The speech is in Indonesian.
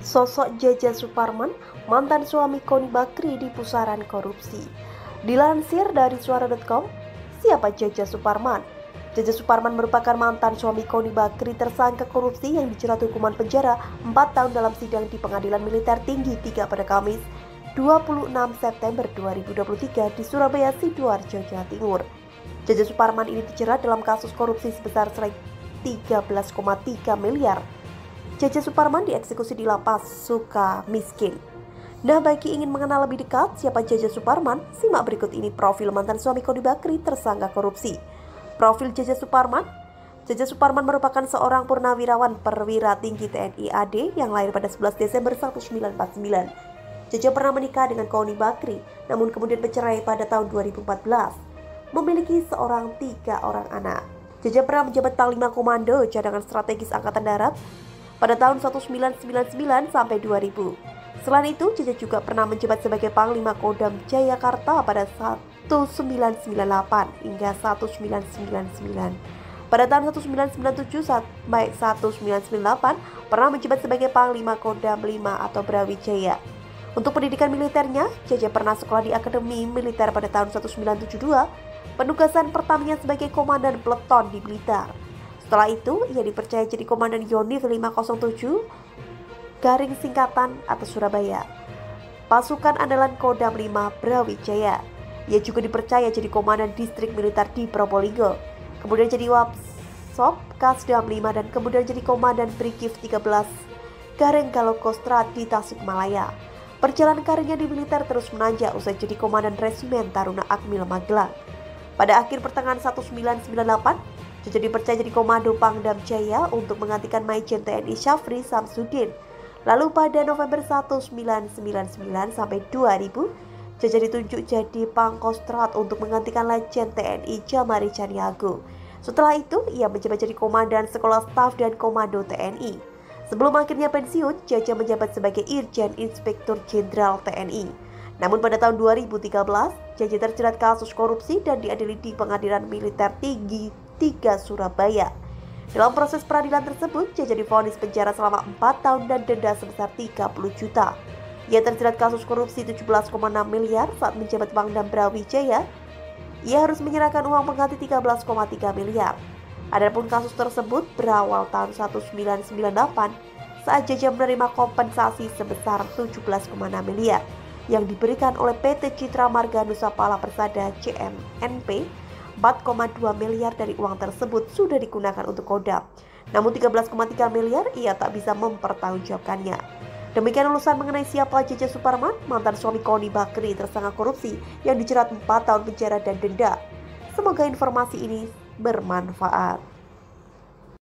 Sosok Jaja Suparman, mantan suami Koni Bakri di pusaran korupsi. Dilansir dari suara.com, siapa Jaja Suparman? Jaja Suparman merupakan mantan suami Koni Bakri tersangka korupsi yang dijerat hukuman penjara 4 tahun dalam sidang di Pengadilan Militer Tinggi 3 pada Kamis 26 September 2023 di Surabaya, Sidoarjo, Jawa Timur. Jaja Suparman ini dijerat dalam kasus korupsi sebesar 13,3 miliar. Jaja Suparman dieksekusi di lapas Sukamiskin. Nah, bagi ingin mengenal lebih dekat siapa Jaja Suparman, simak berikut ini profil mantan suami Koni Bakri tersangka korupsi. Profil Jaja Suparman. Jaja Suparman merupakan seorang purnawirawan perwira tinggi TNI AD yang lahir pada 11 Desember 1949. Jaja pernah menikah dengan Koni Bakri, namun kemudian bercerai pada tahun 2014. Memiliki 3 orang anak. Jaja pernah menjabat Panglima Komando Cadangan Strategis Angkatan Darat pada tahun 1999 sampai 2000. Selain itu, Jaja juga pernah menjabat sebagai Panglima Kodam Jayakarta pada 1998 hingga 1999. Pada tahun 1997 sampai 1998 pernah menjabat sebagai Panglima Kodam 5 atau Brawijaya. Untuk pendidikan militernya, Jaja pernah sekolah di Akademi Militer pada tahun 1972. Penugasan pertamanya sebagai Komandan Peleton di Blitar. Setelah itu, ia dipercaya jadi Komandan Yonif 507 garing singkatan atau Surabaya, pasukan andalan Kodam 5 Brawijaya. Ia juga dipercaya jadi Komandan Distrik Militer di Probolinggo, kemudian jadi Wapsop Kasdam 5 dan kemudian jadi Komandan Brigif 13 garing Galokostrat di Tasikmalaya. Perjalanan karirnya di militer terus menanjak usai jadi Komandan Resimen Taruna Akmil Magelang. Pada akhir pertengahan 1998, Jaja dipercaya jadi Komando Pangdam Jaya untuk menggantikan Majen TNI Syafri Samsudin. Lalu pada November 1999 sampai 2000, Jaja ditunjuk jadi Pangkostrat untuk menggantikan Lejen TNI Jamari Caniago. Setelah itu, ia menjabat jadi Komandan Sekolah Staf dan Komando TNI. Sebelum akhirnya pensiun, Jaja menjabat sebagai Irjen Inspektur Jenderal TNI. Namun pada tahun 2013, Jaja terjerat kasus korupsi dan diadili di Pengadilan Militer Tinggi 3 Surabaya. Dalam proses peradilan tersebut, Jaja divonis penjara selama 4 tahun dan denda sebesar 30 juta. Ia terjerat kasus korupsi 17,6 miliar saat menjabat Pangdam Brawijaya. Ia harus menyerahkan uang pengganti 13,3 miliar. Adapun kasus tersebut berawal tahun 1998 saat Jaja menerima kompensasi sebesar 17,6 miliar yang diberikan oleh PT Citra Marga Nusapala Persada CMNP. 4,2 miliar dari uang tersebut sudah digunakan untuk Kodam. Namun 13,3 miliar ia tak bisa mempertanggungjawabkannya. Demikian ulasan mengenai siapa Jaja Suparman, mantan suami Koni Bakri tersangka korupsi yang dijerat 4 tahun penjara dan denda. Semoga informasi ini bermanfaat.